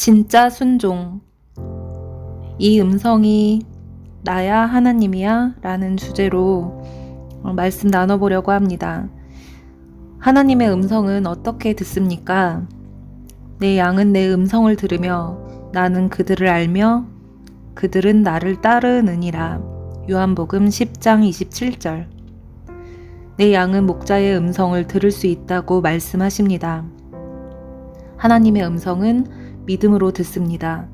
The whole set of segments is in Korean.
진짜 순종. 이 음성이 나야 하나님이야? 라는 주제로 말씀 나눠보려고 합니다. 하나님의 음성은 어떻게 듣습니까? 내 양은 내 음성을 들으며 나는 그들을 알며 그들은 나를 따르느니라. 요한복음 10장 27절. 내 양은 목자의 음성을 들을 수 있다고 말씀하십니다. 하나님의 음성은 믿음으로 듣습니다.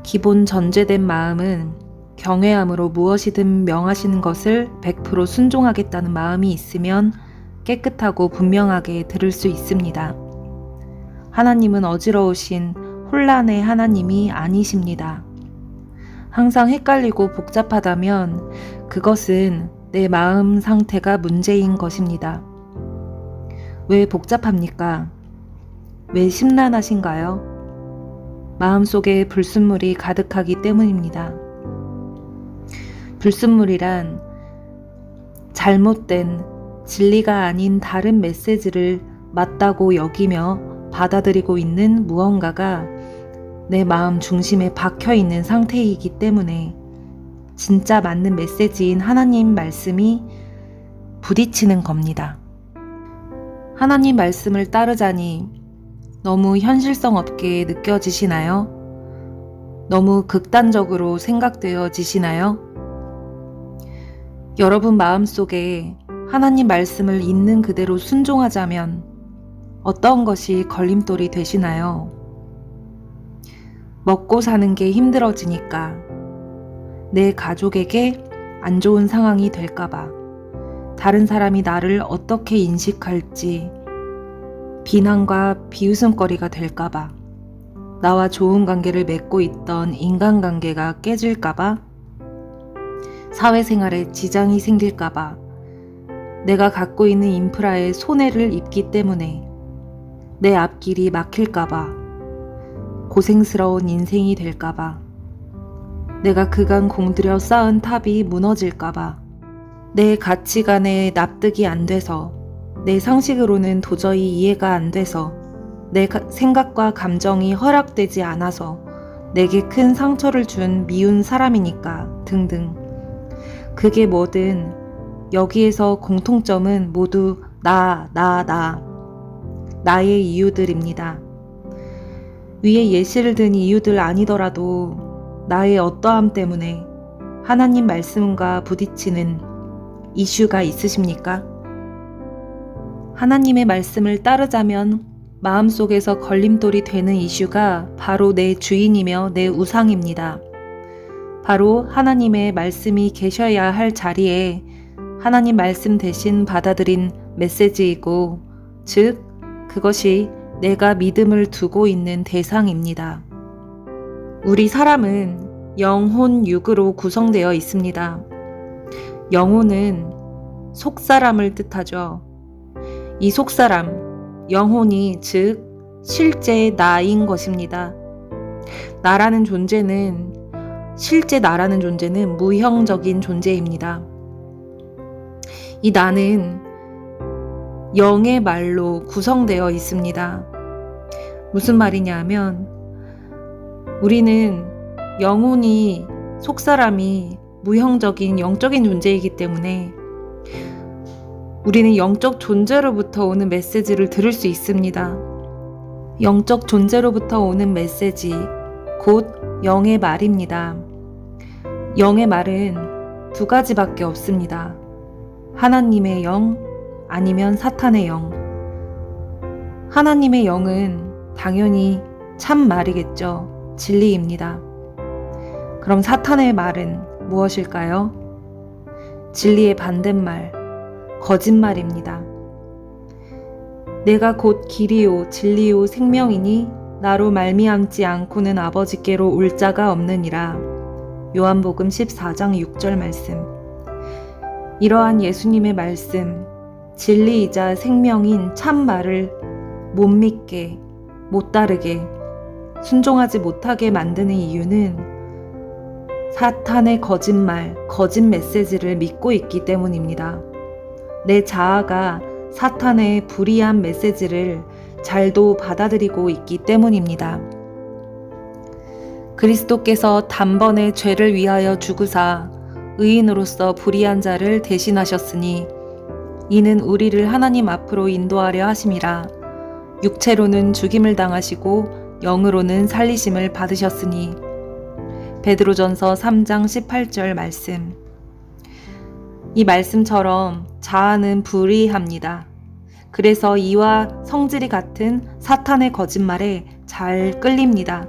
기본 전제된 마음은 경외함으로 무엇이든 명하시는 것을 100% 순종하겠다는 마음이 있으면 깨끗하고 분명하게 들을 수 있습니다. 하나님은 어지러우신 혼란의 하나님이 아니십니다. 항상 헷갈리고 복잡하다면 그것은 내 마음 상태가 문제인 것입니다. 왜 복잡합니까? 왜 심란하신가요? 마음속에 불순물이 가득하기 때문입니다. 불순물이란 잘못된 진리가 아닌 다른 메시지를 맞다고 여기며 받아들이고 있는 무언가가 내 마음 중심에 박혀 있는 상태이기 때문에 진짜 맞는 메시지인 하나님 말씀이 부딪히는 겁니다. 하나님 말씀을 따르자니 너무 현실성 없게 느껴지시나요? 너무 극단적으로 생각되어지시나요? 여러분 마음속에 하나님 말씀을 있는 그대로 순종하자면 어떤 것이 걸림돌이 되시나요? 먹고 사는 게 힘들어지니까, 내 가족에게 안 좋은 상황이 될까봐, 다른 사람이 나를 어떻게 인식할지 비난과 비웃음거리가 될까봐, 나와 좋은 관계를 맺고 있던 인간관계가 깨질까봐, 사회생활에 지장이 생길까봐, 내가 갖고 있는 인프라에 손해를 입기 때문에 내 앞길이 막힐까봐, 고생스러운 인생이 될까봐, 내가 그간 공들여 쌓은 탑이 무너질까봐, 내 가치관에 납득이 안 돼서, 내 상식으로는 도저히 이해가 안 돼서, 내 생각과 감정이 허락되지 않아서 내게 큰 상처를 준 미운 사람이니까 등등. 그게 뭐든 여기에서 공통점은 모두 나의 이유들입니다. 위에 예시를 든 이유들 아니더라도 나의 어떠함 때문에 하나님 말씀과 부딪히는 이슈가 있으십니까? 하나님의 말씀을 따르자면 마음속에서 걸림돌이 되는 이슈가 바로 내 주인이며 내 우상입니다. 바로 하나님의 말씀이 계셔야 할 자리에 하나님 말씀 대신 받아들인 메시지이고, 즉 그것이 내가 믿음을 두고 있는 대상입니다. 우리 사람은 영혼, 육으로 구성되어 있습니다. 영혼은 속사람을 뜻하죠. 이 속사람, 영혼이 즉 실제 나인 것입니다. 실제 나라는 존재는 무형적인 존재입니다. 이 나는 영의 말로 구성되어 있습니다. 무슨 말이냐 하면, 우리는 영혼이, 속사람이 무형적인 영적인 존재이기 때문에 우리는 영적 존재로부터 오는 메시지를 들을 수 있습니다. 영적 존재로부터 오는 메시지, 곧 영의 말입니다. 영의 말은 두 가지밖에 없습니다. 하나님의 영, 아니면 사탄의 영. 하나님의 영은 당연히 참 말이겠죠. 진리입니다. 그럼 사탄의 말은 무엇일까요? 진리의 반대말, 거짓말입니다. 내가 곧 길이요 진리요 생명이니 나로 말미암지 않고는 아버지께로 올 자가 없느니라. 요한복음 14장 6절 말씀. 이러한 예수님의 말씀, 진리이자 생명인 참말을 못 믿게, 못 따르게, 순종하지 못하게 만드는 이유는 사탄의 거짓말, 거짓 메시지를 믿고 있기 때문입니다. 내 자아가 사탄의 불의한 메시지를 잘도 받아들이고 있기 때문입니다. 그리스도께서 단번에 죄를 위하여 죽으사 의인으로서 불의한 자를 대신하셨으니 이는 우리를 하나님 앞으로 인도하려 하심이라. 육체로는 죽임을 당하시고 영으로는 살리심을 받으셨으니. 베드로전서 3장 18절 말씀. 이 말씀처럼 자아는 불의합니다. 그래서 이와 성질이 같은 사탄의 거짓말에 잘 끌립니다.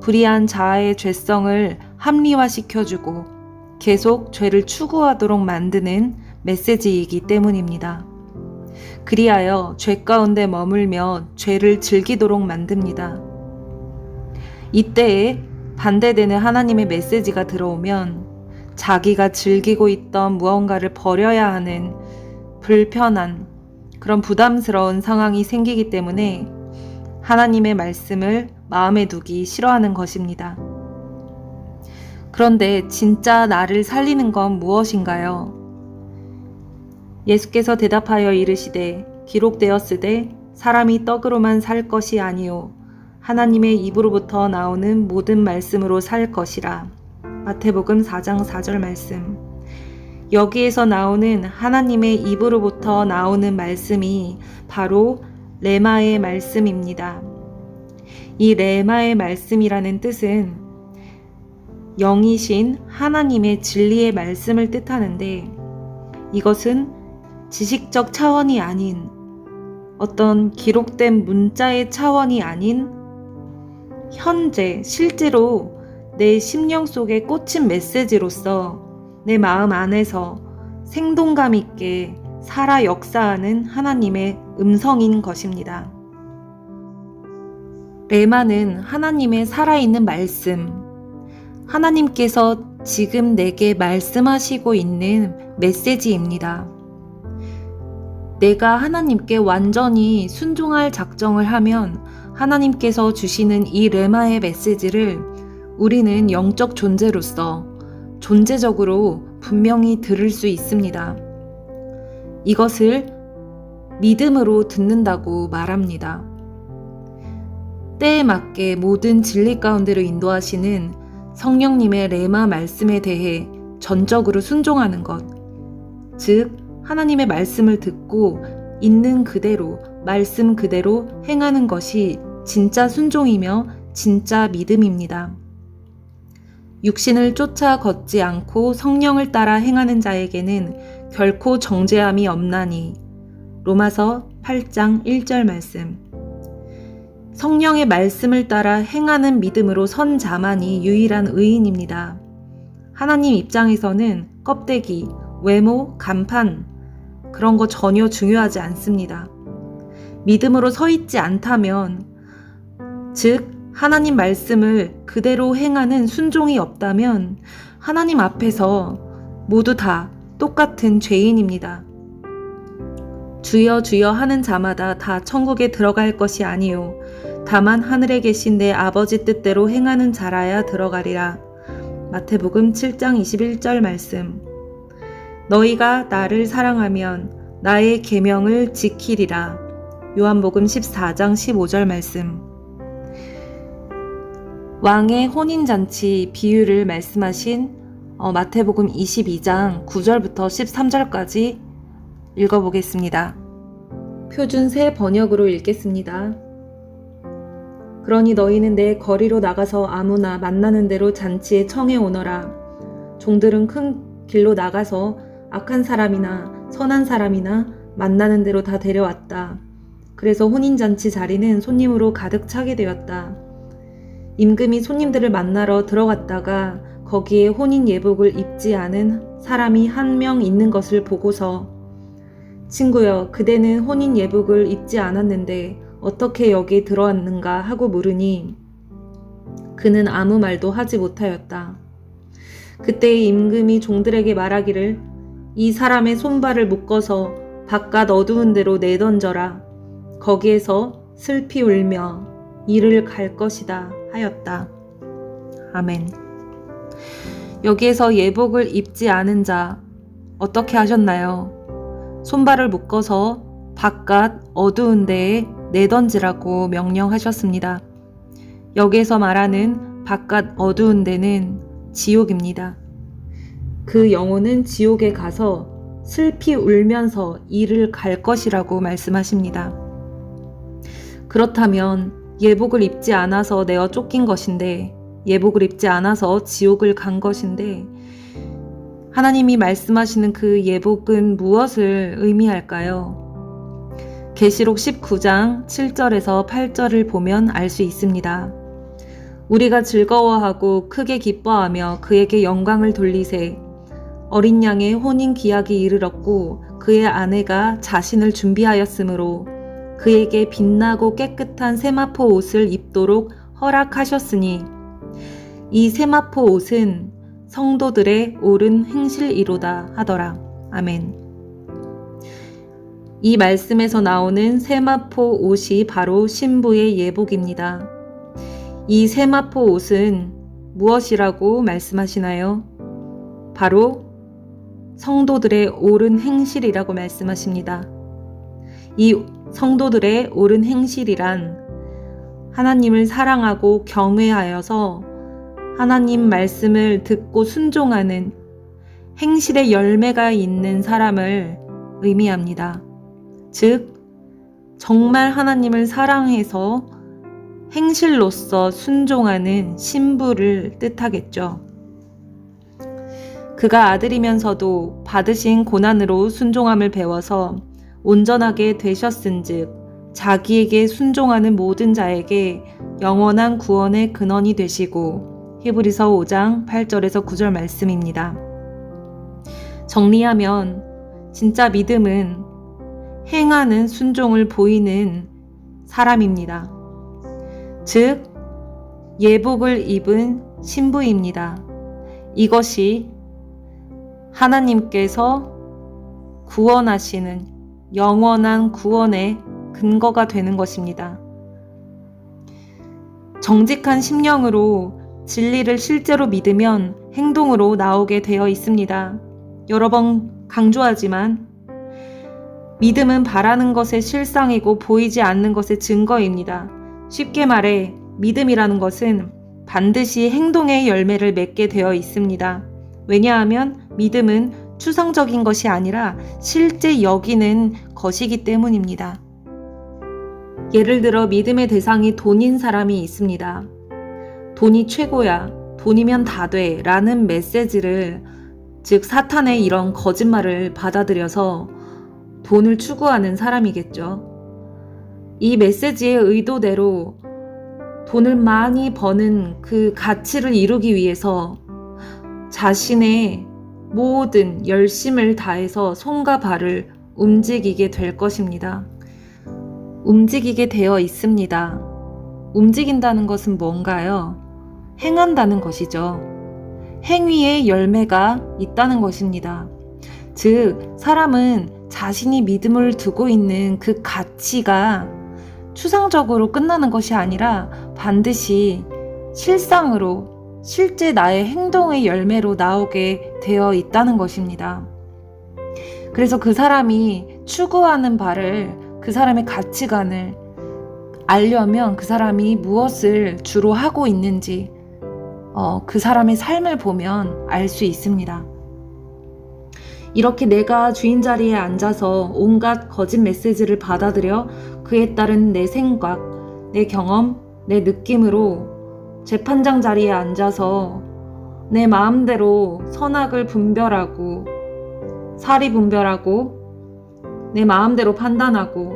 불의한 자아의 죄성을 합리화시켜주고 계속 죄를 추구하도록 만드는 메시지이기 때문입니다. 그리하여 죄 가운데 머물며 죄를 즐기도록 만듭니다. 이때에 반대되는 하나님의 메시지가 들어오면 자기가 즐기고 있던 무언가를 버려야 하는 불편한 그런 부담스러운 상황이 생기기 때문에 하나님의 말씀을 마음에 두기 싫어하는 것입니다. 그런데 진짜 나를 살리는 건 무엇인가요? 예수께서 대답하여 이르시되 기록되었으되 사람이 떡으로만 살 것이 아니요 하나님의 입으로부터 나오는 모든 말씀으로 살 것이라. 마태복음 4장 4절 말씀. 여기에서 나오는 하나님의 입으로부터 나오는 말씀이 바로 레마의 말씀입니다. 이 레마의 말씀이라는 뜻은 영이신 하나님의 진리의 말씀을 뜻하는데, 이것은 지식적 차원이 아닌 어떤 기록된 문자의 차원이 아닌 현재 실제로 내 심령 속에 꽂힌 메시지로서 내 마음 안에서 생동감 있게 살아 역사하는 하나님의 음성인 것입니다. 레마는 하나님의 살아있는 말씀, 하나님께서 지금 내게 말씀하시고 있는 메시지입니다. 내가 하나님께 완전히 순종할 작정을 하면 하나님께서 주시는 이 레마의 메시지를 우리는 영적 존재로서 존재적으로 분명히 들을 수 있습니다. 이것을 믿음으로 듣는다고 말합니다. 때에 맞게 모든 진리 가운데로 인도하시는 성령님의 레마 말씀에 대해 전적으로 순종하는 것, 즉 하나님의 말씀을 듣고 있는 그대로 말씀 그대로 행하는 것이 진짜 순종이며 진짜 믿음입니다. 육신을 쫓아 걷지 않고 성령을 따라 행하는 자에게는 결코 정죄함이 없나니. 로마서 8장 1절 말씀. 성령의 말씀을 따라 행하는 믿음으로 선 자만이 유일한 의인입니다. 하나님 입장에서는 껍데기, 외모, 간판 그런 거 전혀 중요하지 않습니다. 믿음으로 서 있지 않다면, 즉 하나님 말씀을 그대로 행하는 순종이 없다면 하나님 앞에서 모두 다 똑같은 죄인입니다. 주여 주여 하는 자마다 다 천국에 들어갈 것이 아니요 다만 하늘에 계신 내 아버지 뜻대로 행하는 자라야 들어가리라. 마태복음 7장 21절 말씀. 너희가 나를 사랑하면 나의 계명을 지키리라. 요한복음 14장 15절 말씀. 왕의 혼인잔치 비유를 말씀하신 마태복음 22장 9절부터 13절까지 읽어보겠습니다. 표준 새 번역으로 읽겠습니다. 그러니 너희는 내 거리로 나가서 아무나 만나는 대로 잔치에 청해 오너라. 종들은 큰 길로 나가서 악한 사람이나 선한 사람이나 만나는 대로 다 데려왔다. 그래서 혼인잔치 자리는 손님으로 가득 차게 되었다. 임금이 손님들을 만나러 들어갔다가 거기에 혼인 예복을 입지 않은 사람이 한 명 있는 것을 보고서 친구여, 그대는 혼인 예복을 입지 않았는데 어떻게 여기 들어왔는가 하고 물으니 그는 아무 말도 하지 못하였다. 그때 임금이 종들에게 말하기를 이 사람의 손발을 묶어서 바깥 어두운 데로 내던져라. 거기에서 슬피 울며 이를 갈 것이다 하였다. 아멘. 여기에서 예복을 입지 않은 자 어떻게 하셨나요? 손발을 묶어서 바깥 어두운 데에 내던지라고 명령하셨습니다. 여기에서 말하는 바깥 어두운 데는 지옥입니다. 그 영혼은 지옥에 가서 슬피 울면서 이를 갈 것이라고 말씀하십니다. 그렇다면 예복을 입지 않아서 내어 쫓긴 것인데, 예복을 입지 않아서 지옥을 간 것인데, 하나님이 말씀하시는 그 예복은 무엇을 의미할까요? 계시록 19장 7절에서 8절을 보면 알 수 있습니다. 우리가 즐거워하고 크게 기뻐하며 그에게 영광을 돌리세. 어린 양의 혼인 기약이 이르렀고 그의 아내가 자신을 준비하였으므로 그에게 빛나고 깨끗한 세마포 옷을 입도록 허락하셨으니 이 세마포 옷은 성도들의 옳은 행실이로다 하더라. 아멘. 이 말씀에서 나오는 세마포 옷이 바로 신부의 예복입니다. 이 세마포 옷은 무엇이라고 말씀하시나요? 바로 성도들의 옳은 행실이라고 말씀하십니다. 이 성도들의 옳은 행실이란 하나님을 사랑하고 경외하여서 하나님 말씀을 듣고 순종하는 행실의 열매가 있는 사람을 의미합니다. 즉, 정말 하나님을 사랑해서 행실로서 순종하는 신부를 뜻하겠죠. 그가 아들이면서도 받으신 고난으로 순종함을 배워서 온전하게 되셨은즉 자기에게 순종하는 모든 자에게 영원한 구원의 근원이 되시고, 히브리서 5장 8절에서 9절 말씀입니다. 정리하면 진짜 믿음은 행하는 순종을 보이는 사람입니다. 즉, 예복을 입은 신부입니다. 이것이 하나님께서 구원하시는 영원한 구원의 근거가 되는 것입니다. 정직한 심령으로 진리를 실제로 믿으면 행동으로 나오게 되어 있습니다. 여러 번 강조하지만 믿음은 바라는 것의 실상이고 보이지 않는 것의 증거입니다. 쉽게 말해 믿음이라는 것은 반드시 행동의 열매를 맺게 되어 있습니다. 왜냐하면 믿음은 추상적인 것이 아니라 실제 여기는 것이기 때문입니다. 예를 들어 믿음의 대상이 돈인 사람이 있습니다. 돈이 최고야, 돈이면 다 돼 라는 메시지를, 즉 사탄의 이런 거짓말을 받아들여서 돈을 추구하는 사람이겠죠. 이 메시지의 의도대로 돈을 많이 버는 그 가치를 이루기 위해서 자신의 모든 열심을 다해서 손과 발을 움직이게 될 것입니다. 움직이게 되어 있습니다. 움직인다는 것은 뭔가요? 행한다는 것이죠. 행위의 열매가 있다는 것입니다. 즉, 사람은 자신이 믿음을 두고 있는 그 가치가 추상적으로 끝나는 것이 아니라 반드시 실상으로 실제 나의 행동의 열매로 나오게 되어 있다는 것입니다. 그래서 그 사람이 추구하는 바를, 그 사람의 가치관을 알려면 그 사람이 무엇을 주로 하고 있는지 그 사람의 삶을 보면 알 수 있습니다. 이렇게 내가 주인 자리에 앉아서 온갖 거짓 메시지를 받아들여 그에 따른 내 생각, 내 경험, 내 느낌으로 재판장 자리에 앉아서 내 마음대로 선악을 분별하고 사리 분별하고 내 마음대로 판단하고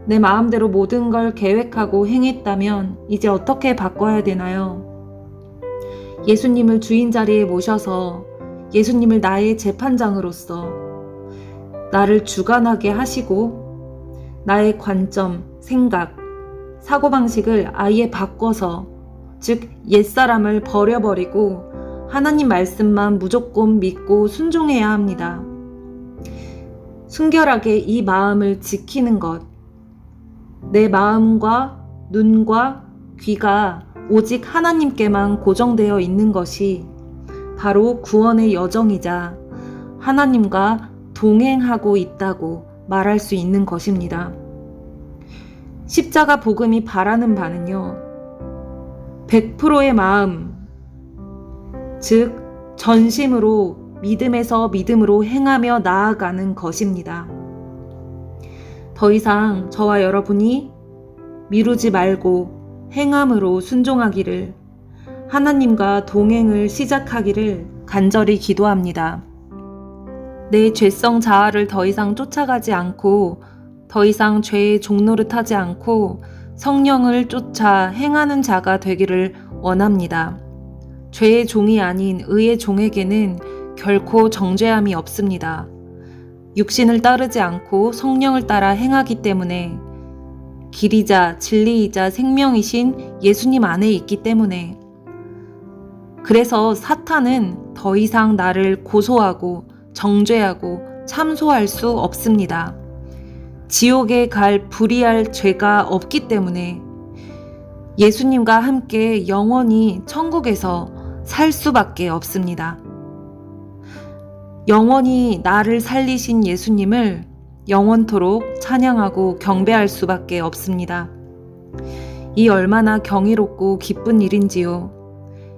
내 마음대로 모든 걸 계획하고 행했다면 이제 어떻게 바꿔야 되나요? 예수님을 주인 자리에 모셔서 예수님을 나의 재판장으로서 나를 주관하게 하시고 나의 관점, 생각, 사고방식을 아예 바꿔서, 즉 옛사람을 버려버리고 하나님 말씀만 무조건 믿고 순종해야 합니다. 순결하게 이 마음을 지키는 것, 내 마음과 눈과 귀가 오직 하나님께만 고정되어 있는 것이 바로 구원의 여정이자 하나님과 동행하고 있다고 말할 수 있는 것입니다. 십자가 복음이 바라는 바는요, 100%의 마음, 즉 전심으로 믿음에서 믿음으로 행하며 나아가는 것입니다. 더 이상 저와 여러분이 미루지 말고 행함으로 순종하기를, 하나님과 동행을 시작하기를 간절히 기도합니다. 내 죄성 자아를 더 이상 쫓아가지 않고, 더 이상 죄의 종노릇하지 않고 성령을 쫓아 행하는 자가 되기를 원합니다. 죄의 종이 아닌 의의 종에게는 결코 정죄함이 없습니다. 육신을 따르지 않고 성령을 따라 행하기 때문에, 길이자 진리이자 생명이신 예수님 안에 있기 때문에, 그래서 사탄은 더 이상 나를 고소하고 정죄하고 참소할 수 없습니다. 지옥에 갈 불의할 죄가 없기 때문에 예수님과 함께 영원히 천국에서 살 수밖에 없습니다. 영원히 나를 살리신 예수님을 영원토록 찬양하고 경배할 수밖에 없습니다. 이 얼마나 경이롭고 기쁜 일인지요.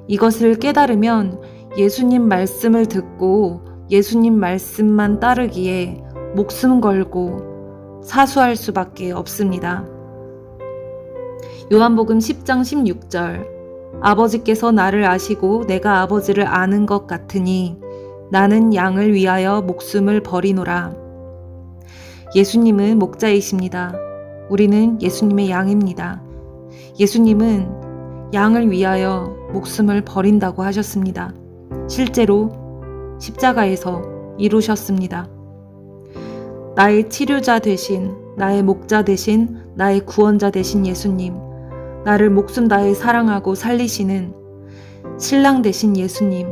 이것을 깨달으면 예수님 말씀을 듣고 예수님 말씀만 따르기에 목숨 걸고 사수할 수밖에 없습니다. 요한복음 10장 16절, 아버지께서 나를 아시고 내가 아버지를 아는 것 같으니 나는 양을 위하여 목숨을 버리노라. 예수님은 목자이십니다. 우리는 예수님의 양입니다. 예수님은 양을 위하여 목숨을 버린다고 하셨습니다. 실제로 십자가에서 이루셨습니다. 나의 치료자 되신, 나의 목자 되신, 나의 구원자 되신 예수님, 나를 목숨 다해 사랑하고 살리시는 신랑 되신 예수님,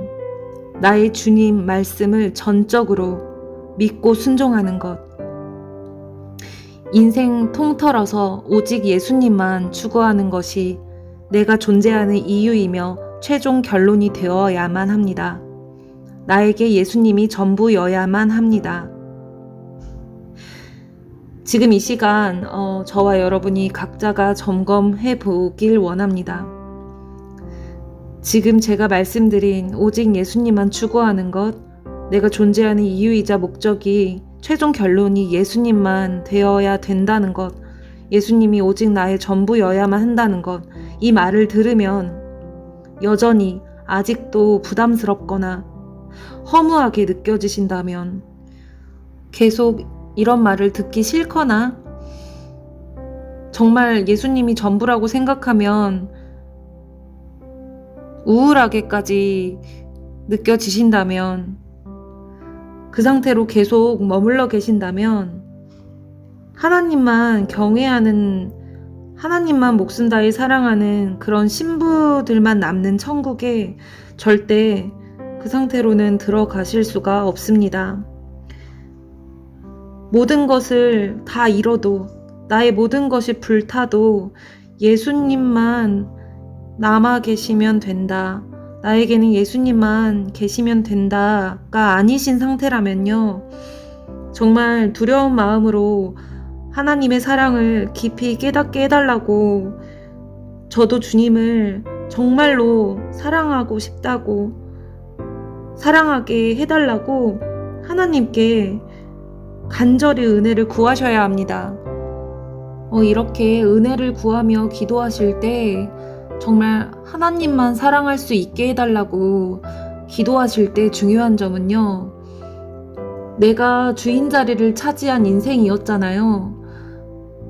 나의 주님 말씀을 전적으로 믿고 순종하는 것, 인생 통틀어서 오직 예수님만 추구하는 것이 내가 존재하는 이유이며 최종 결론이 되어야만 합니다. 나에게 예수님이 전부여야만 합니다. 지금 이 시간 저와 여러분이 각자가 점검해 보길 원합니다. 지금 제가 말씀드린 오직 예수님만 추구하는 것, 내가 존재하는 이유이자 목적이 최종 결론이 예수님만 되어야 된다는 것, 예수님이 오직 나의 전부여야만 한다는 것, 이 말을 들으면 여전히 아직도 부담스럽거나 허무하게 느껴지신다면, 계속 이런 말을 듣기 싫거나 정말 예수님이 전부라고 생각하면 우울하게까지 느껴지신다면, 그 상태로 계속 머물러 계신다면, 하나님만 경외하는, 하나님만 목숨 다해 사랑하는 그런 신부들만 남는 천국에 절대 그 상태로는 들어가실 수가 없습니다. 모든 것을 다 잃어도, 나의 모든 것이 불타도 예수님만 남아 계시면 된다, 나에게는 예수님만 계시면 된다가 아니신 상태라면요, 정말 두려운 마음으로 하나님의 사랑을 깊이 깨닫게 해달라고, 저도 주님을 정말로 사랑하고 싶다고, 사랑하게 해달라고 하나님께 간절히 은혜를 구하셔야 합니다. 이렇게 은혜를 구하며 기도하실 때 정말 하나님만 사랑할 수 있게 해달라고 기도하실 때 중요한 점은요, 내가 주인 자리를 차지한 인생이었잖아요.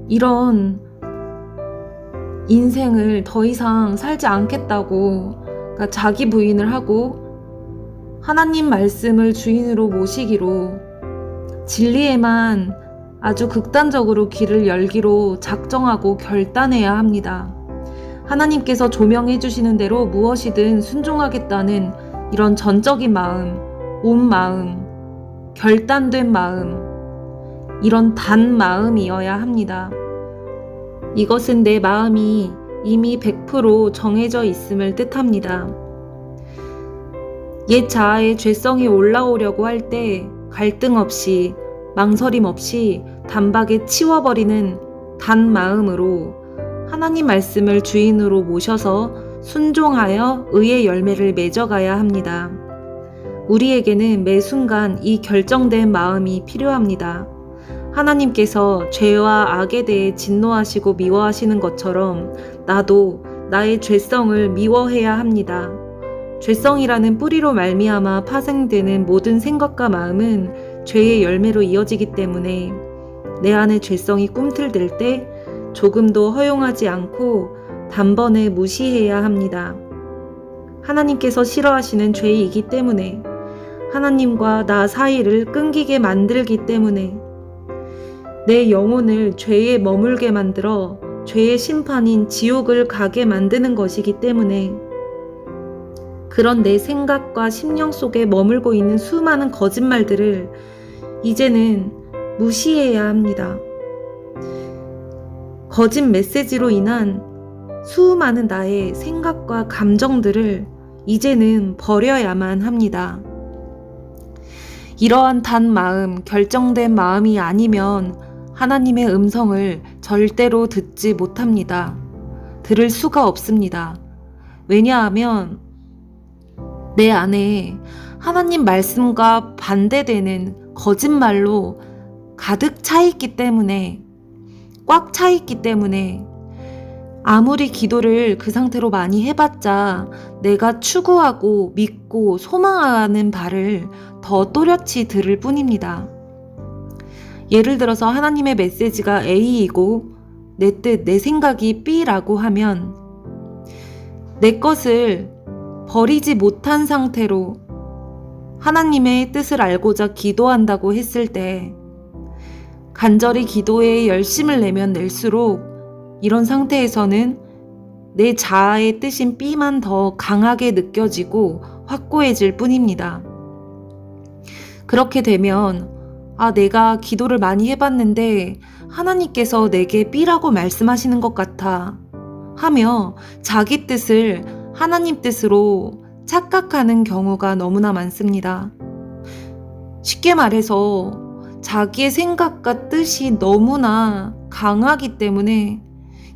이런 인생을 더 이상 살지 않겠다고, 그러니까 자기 부인을 하고 하나님 말씀을 주인으로 모시기로, 진리에만 아주 극단적으로 길을 열기로 작정하고 결단해야 합니다. 하나님께서 조명해 주시는 대로 무엇이든 순종하겠다는 이런 전적인 마음, 온 마음, 결단된 마음, 이런 단 마음이어야 합니다. 이것은 내 마음이 이미 100% 정해져 있음을 뜻합니다. 옛 자아의 죄성이 올라오려고 할 때 갈등 없이, 망설임 없이 단박에 치워버리는 단 마음으로 하나님 말씀을 주인으로 모셔서 순종하여 의의 열매를 맺어가야 합니다. 우리에게는 매 순간 이 결정된 마음이 필요합니다. 하나님께서 죄와 악에 대해 진노하시고 미워하시는 것처럼 나도 나의 죄성을 미워해야 합니다. 죄성이라는 뿌리로 말미암아 파생되는 모든 생각과 마음은 죄의 열매로 이어지기 때문에 내 안에 죄성이 꿈틀댈 때 조금도 허용하지 않고 단번에 무시해야 합니다. 하나님께서 싫어하시는 죄이기 때문에, 하나님과 나 사이를 끊기게 만들기 때문에, 내 영혼을 죄에 머물게 만들어 죄의 심판인 지옥을 가게 만드는 것이기 때문에, 그런 내 생각과 심령 속에 머물고 있는 수많은 거짓말들을 이제는 무시해야 합니다. 거짓 메시지로 인한 수많은 나의 생각과 감정들을 이제는 버려야만 합니다. 이러한 단 마음, 결정된 마음이 아니면 하나님의 음성을 절대로 듣지 못합니다. 들을 수가 없습니다. 왜냐하면 내 안에 하나님 말씀과 반대되는 거짓말로 가득 차 있기 때문에, 꽉 차 있기 때문에 아무리 기도를 그 상태로 많이 해봤자 내가 추구하고 믿고 소망하는 바를 더 또렷이 들을 뿐입니다. 예를 들어서 하나님의 메시지가 A이고 내 뜻, 내 생각이 B라고 하면 내 것을 버리지 못한 상태로 하나님의 뜻을 알고자 기도한다고 했을 때 간절히 기도에 열심을 내면 낼수록 이런 상태에서는 내 자아의 뜻인 B만 더 강하게 느껴지고 확고해질 뿐입니다. 그렇게 되면 내가 기도를 많이 해봤는데 하나님께서 내게 B라고 말씀하시는 것 같아 하며 자기 뜻을 하나님 뜻으로 착각하는 경우가 너무나 많습니다. 쉽게 말해서 자기의 생각과 뜻이 너무나 강하기 때문에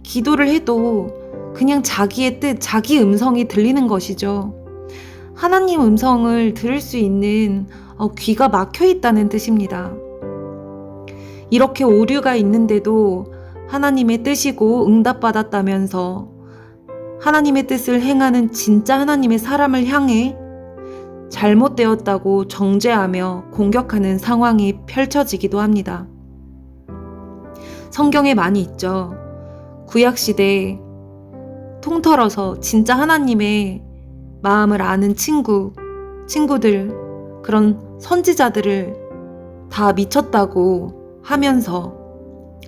기도를 해도 그냥 자기의 뜻, 자기 음성이 들리는 것이죠. 하나님 음성을 들을 수 있는 귀가 막혀 있다는 뜻입니다. 이렇게 오류가 있는데도 하나님의 뜻이고 응답받았다면서 하나님의 뜻을 행하는 진짜 하나님의 사람을 향해 잘못되었다고 정죄하며 공격하는 상황이 펼쳐지기도 합니다. 성경에 많이 있죠. 구약시대에 통틀어서 진짜 하나님의 마음을 아는 친구들, 그런 선지자들을 다 미쳤다고 하면서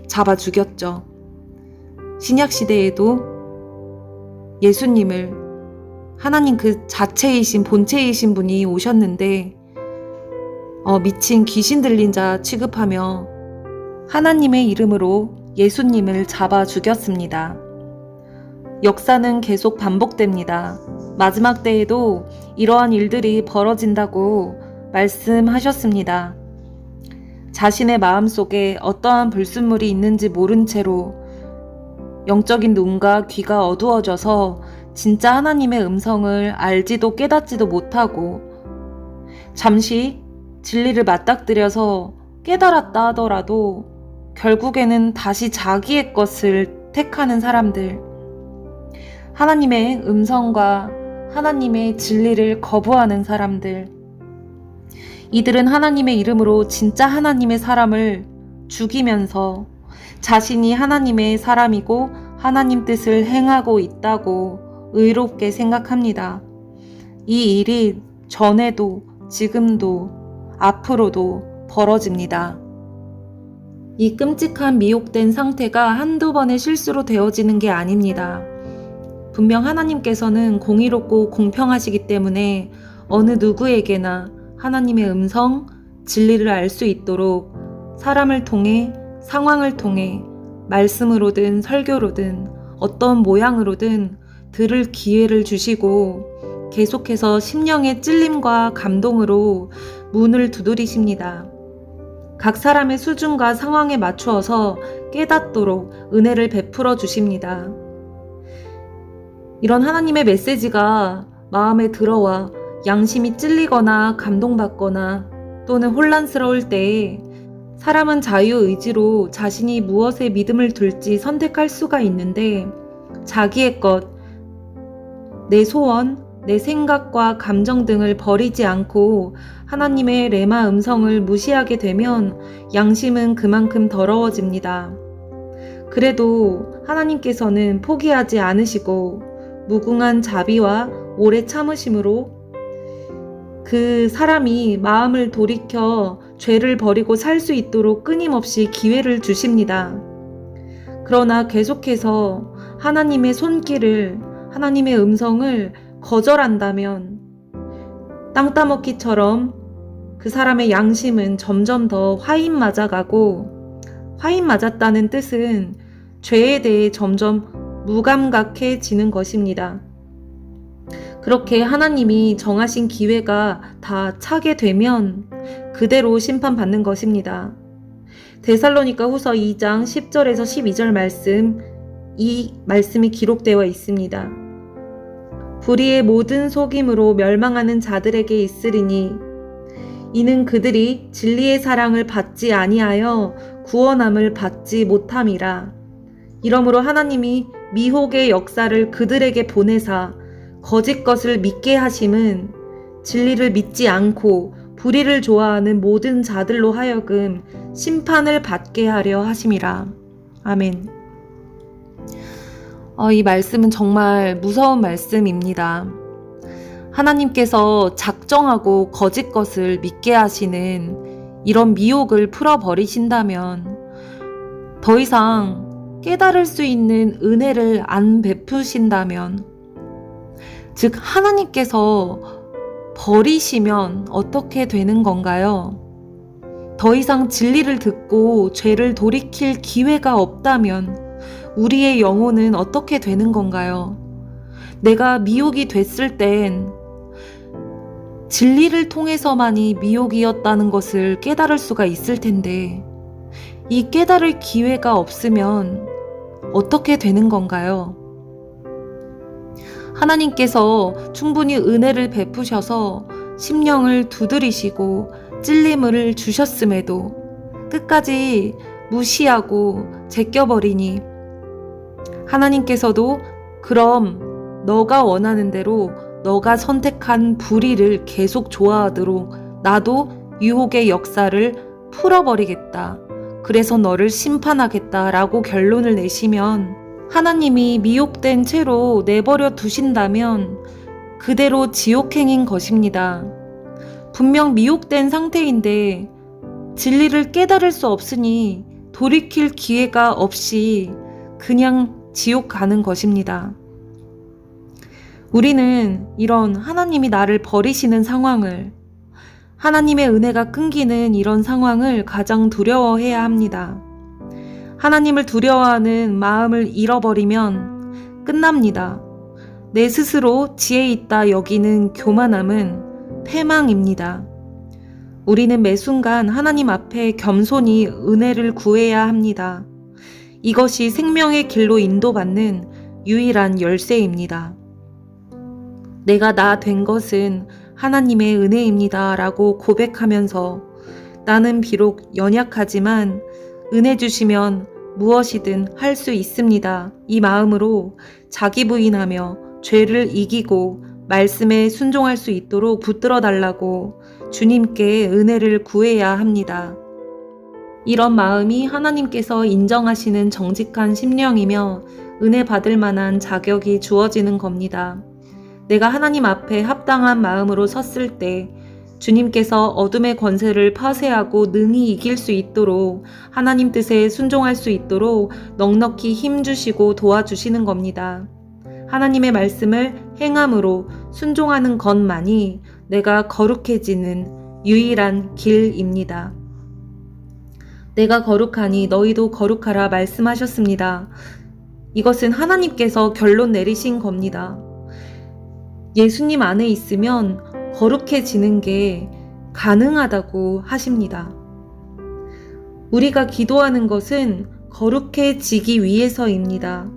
잡아 죽였죠. 신약시대에도 예수님을 하나님 그 자체이신 본체이신 분이 오셨는데 미친 귀신 들린 자 취급하며 하나님의 이름으로 예수님을 잡아 죽였습니다. 역사는 계속 반복됩니다. 마지막 때에도 이러한 일들이 벌어진다고 말씀하셨습니다. 자신의 마음속에 어떠한 불순물이 있는지 모른 채로 영적인 눈과 귀가 어두워져서 진짜 하나님의 음성을 알지도 깨닫지도 못하고 잠시 진리를 맞닥뜨려서 깨달았다 하더라도 결국에는 다시 자기의 것을 택하는 사람들, 하나님의 음성과 하나님의 진리를 거부하는 사람들, 이들은 하나님의 이름으로 진짜 하나님의 사람을 죽이면서 자신이 하나님의 사람이고 하나님 뜻을 행하고 있다고 의롭게 생각합니다. 이 일이 전에도 지금도 앞으로도 벌어집니다. 이 끔찍한 미혹된 상태가 한두 번의 실수로 되어지는 게 아닙니다. 분명 하나님께서는 공의롭고 공평하시기 때문에 어느 누구에게나 하나님의 음성, 진리를 알 수 있도록 사람을 통해, 상황을 통해, 말씀으로든 설교로든 어떤 모양으로든 들을 기회를 주시고 계속해서 심령의 찔림과 감동으로 문을 두드리십니다. 각 사람의 수준과 상황에 맞추어서 깨닫도록 은혜를 베풀어 주십니다. 이런 하나님의 메시지가 마음에 들어와 양심이 찔리거나 감동받거나 또는 혼란스러울 때에 사람은 자유의지로 자신이 무엇에 믿음을 둘지 선택할 수가 있는데 자기의 것, 내 소원, 내 생각과 감정 등을 버리지 않고 하나님의 레마 음성을 무시하게 되면 양심은 그만큼 더러워집니다. 그래도 하나님께서는 포기하지 않으시고 무궁한 자비와 오래 참으심으로 그 사람이 마음을 돌이켜 죄를 버리고 살 수 있도록 끊임없이 기회를 주십니다. 그러나 계속해서 하나님의 손길을, 하나님의 음성을 거절한다면 땅 따먹기처럼 그 사람의 양심은 점점 더 화인 맞아가고, 화인 맞았다는 뜻은 죄에 대해 점점 무감각해지는 것입니다. 그렇게 하나님이 정하신 기회가 다 차게 되면 그대로 심판받는 것입니다. 데살로니가 후서 2장 10절에서 12절 말씀, 이 말씀이 기록되어 있습니다. 불의의 모든 속임으로 멸망하는 자들에게 있으리니 이는 그들이 진리의 사랑을 받지 아니하여 구원함을 받지 못함이라. 이러므로 하나님이 미혹의 역사를 그들에게 보내사 거짓 것을 믿게 하심은 진리를 믿지 않고 불의를 좋아하는 모든 자들로 하여금 심판을 받게 하려 하심이라. 아멘. 이 말씀은 정말 무서운 말씀입니다. 하나님께서 작정하고 거짓 것을 믿게 하시는 이런 미혹을 풀어버리신다면 더 이상 깨달을 수 있는 은혜를 안 베푸신다면, 즉 하나님께서 버리시면 어떻게 되는 건가요? 더 이상 진리를 듣고 죄를 돌이킬 기회가 없다면 우리의 영혼은 어떻게 되는 건가요? 내가 미혹이 됐을 땐 진리를 통해서만이 미혹이었다는 것을 깨달을 수가 있을 텐데 이 깨달을 기회가 없으면 어떻게 되는 건가요? 하나님께서 충분히 은혜를 베푸셔서 심령을 두드리시고 찔림을 주셨음에도 끝까지 무시하고 제껴버리니 하나님께서도 그럼 너가 원하는 대로 너가 선택한 불의를 계속 좋아하도록 나도 유혹의 역사를 풀어버리겠다. 그래서 너를 심판하겠다라고 결론을 내시면 하나님이 미혹된 채로 내버려 두신다면 그대로 지옥행인 것입니다. 분명 미혹된 상태인데 진리를 깨달을 수 없으니 돌이킬 기회가 없이 그냥 지옥 가는 것입니다. 우리는 이런 하나님이 나를 버리시는 상황을, 하나님의 은혜가 끊기는 이런 상황을 가장 두려워해야 합니다. 하나님을 두려워하는 마음을 잃어버리면 끝납니다. 내 스스로 지혜 있다 여기는 교만함은 패망입니다. 우리는 매 순간 하나님 앞에 겸손히 은혜를 구해야 합니다. 이것이 생명의 길로 인도받는 유일한 열쇠입니다. 내가 나 된 것은 하나님의 은혜입니다 라고 고백하면서 나는 비록 연약하지만 은혜 주시면 무엇이든 할 수 있습니다. 이 마음으로 자기 부인하며 죄를 이기고 말씀에 순종할 수 있도록 붙들어 달라고 주님께 은혜를 구해야 합니다. 이런 마음이 하나님께서 인정하시는 정직한 심령이며 은혜 받을 만한 자격이 주어지는 겁니다. 내가 하나님 앞에 합당한 마음으로 섰을 때 주님께서 어둠의 권세를 파쇄하고 능히 이길 수 있도록 하나님 뜻에 순종할 수 있도록 넉넉히 힘주시고 도와주시는 겁니다. 하나님의 말씀을 행함으로 순종하는 것만이 내가 거룩해지는 유일한 길입니다. 내가 거룩하니 너희도 거룩하라 말씀하셨습니다. 이것은 하나님께서 결론 내리신 겁니다. 예수님 안에 있으면 거룩해지는 게 가능하다고 하십니다. 우리가 기도하는 것은 거룩해지기 위해서입니다.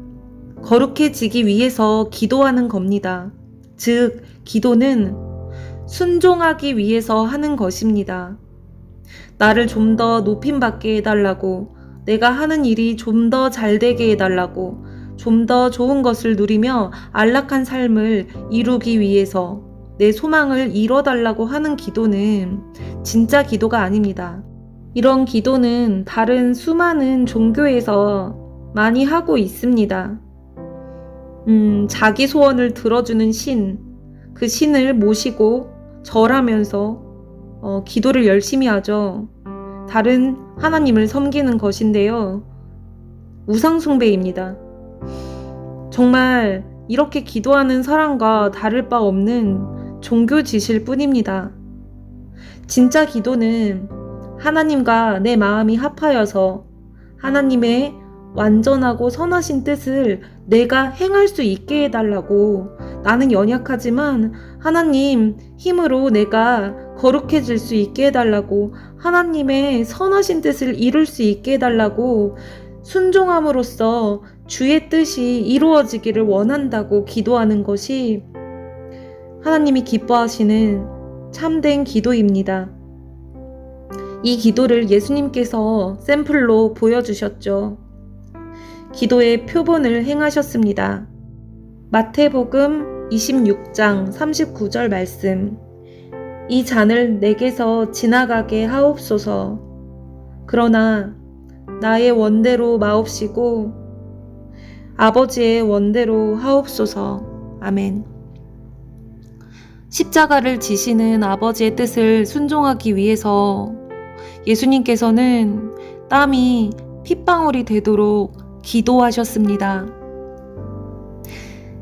거룩해지기 위해서 기도하는 겁니다. 즉, 기도는 순종하기 위해서 하는 것입니다. 나를 좀 더 높임받게 해달라고, 내가 하는 일이 좀 더 잘되게 해달라고, 좀 더 좋은 것을 누리며 안락한 삶을 이루기 위해서 내 소망을 이뤄달라고 하는 기도는 진짜 기도가 아닙니다. 이런 기도는 다른 수많은 종교에서 많이 하고 있습니다. 자기 소원을 들어주는 신, 그 신을 모시고 절하면서 기도를 열심히 하죠. 다른 하나님을 섬기는 것인데요. 우상숭배입니다. 정말 이렇게 기도하는 사람과 다를 바 없는 종교지실 뿐입니다. 진짜 기도는 하나님과 내 마음이 합하여서 하나님의 완전하고 선하신 뜻을 내가 행할 수 있게 해달라고, 나는 연약하지만 하나님 힘으로 내가 거룩해질 수 있게 해달라고, 하나님의 선하신 뜻을 이룰 수 있게 해달라고 순종함으로써 주의 뜻이 이루어지기를 원한다고 기도하는 것이 하나님이 기뻐하시는 참된 기도입니다. 이 기도를 예수님께서 샘플로 보여주셨죠. 기도의 표본을 행하셨습니다. 마태복음 26장 39절 말씀. 이 잔을 내게서 지나가게 하옵소서. 그러나 나의 원대로 마옵시고 아버지의 원대로 하옵소서. 아멘. 십자가를 지시는 아버지의 뜻을 순종하기 위해서 예수님께서는 땀이 핏방울이 되도록 기도하셨습니다.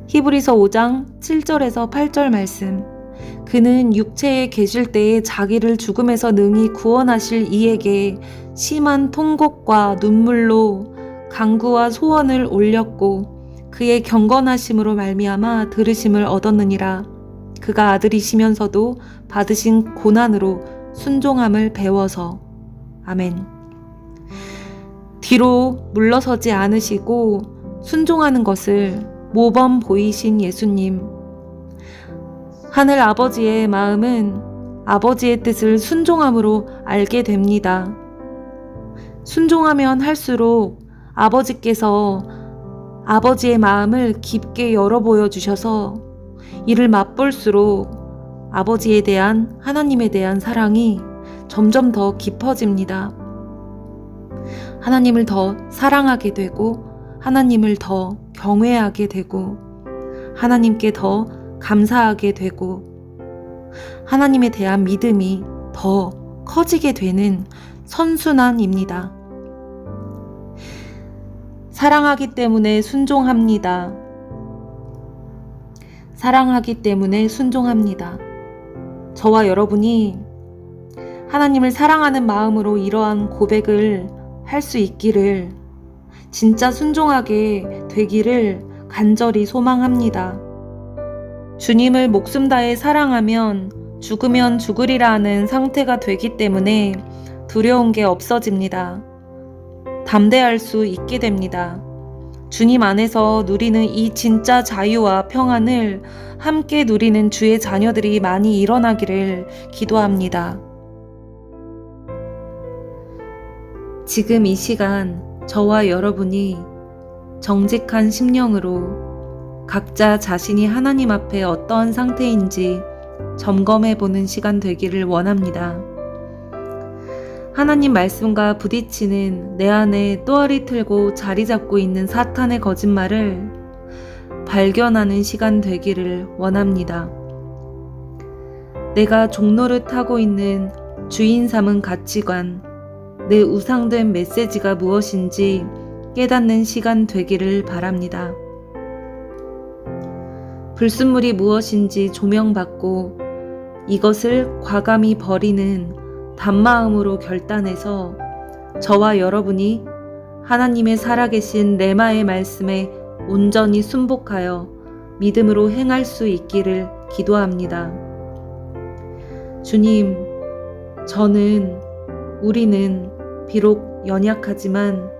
히브리서 5장 7절에서 8절 말씀. 그는 육체에 계실 때에 자기를 죽음에서 능히 구원하실 이에게 심한 통곡과 눈물로 간구와 소원을 올렸고 그의 경건하심으로 말미암아 들으심을 얻었느니라. 그가 아들이시면서도 받으신 고난으로 순종함을 배워서. 아멘. 뒤로 물러서지 않으시고 순종하는 것을 모범 보이신 예수님. 하늘 아버지의 마음은 아버지의 뜻을 순종함으로 알게 됩니다. 순종하면 할수록 아버지께서 아버지의 마음을 깊게 열어 보여주셔서 이를 맛볼수록 아버지에 대한, 하나님에 대한 사랑이 점점 더 깊어집니다. 하나님을 더 사랑하게 되고 하나님을 더 경외하게 되고 하나님께 더 감사하게 되고 하나님에 대한 믿음이 더 커지게 되는 선순환입니다. 사랑하기 때문에 순종합니다. 사랑하기 때문에 순종합니다. 저와 여러분이 하나님을 사랑하는 마음으로 이러한 고백을 할 수 있기를, 진짜 순종하게 되기를 간절히 소망합니다. 주님을 목숨 다해 사랑하면 죽으면 죽으리라는 상태가 되기 때문에 두려운 게 없어집니다. 담대할 수 있게 됩니다. 주님 안에서 누리는 이 진짜 자유와 평안을 함께 누리는 주의 자녀들이 많이 일어나기를 기도합니다. 지금 이 시간 저와 여러분이 정직한 심령으로 각자 자신이 하나님 앞에 어떠한 상태인지 점검해보는 시간 되기를 원합니다. 하나님 말씀과 부딪히는 내 안에 또아리 틀고 자리 잡고 있는 사탄의 거짓말을 발견하는 시간 되기를 원합니다. 내가 종노릇 하고 있는 주인 삼은 가치관, 내 우상된 메시지가 무엇인지 깨닫는 시간 되기를 바랍니다. 불순물이 무엇인지 조명받고 이것을 과감히 버리는 단마음으로 결단해서 저와 여러분이 하나님의 살아계신 레마의 말씀에 온전히 순복하여 믿음으로 행할 수 있기를 기도합니다. 주님, 우리는 비록 연약하지만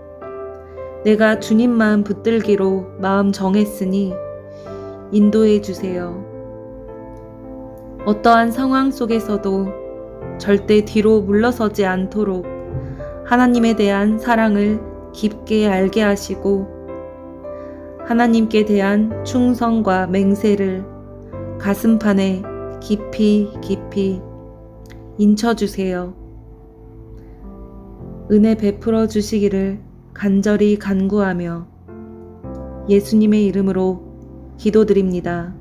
내가 주님만 붙들기로 마음 정했으니 인도해 주세요. 어떠한 상황 속에서도 절대 뒤로 물러서지 않도록 하나님에 대한 사랑을 깊게 알게 하시고 하나님께 대한 충성과 맹세를 가슴판에 깊이 인쳐주세요. 은혜 베풀어 주시기를 간절히 간구하며 예수님의 이름으로 기도드립니다.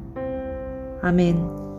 아멘.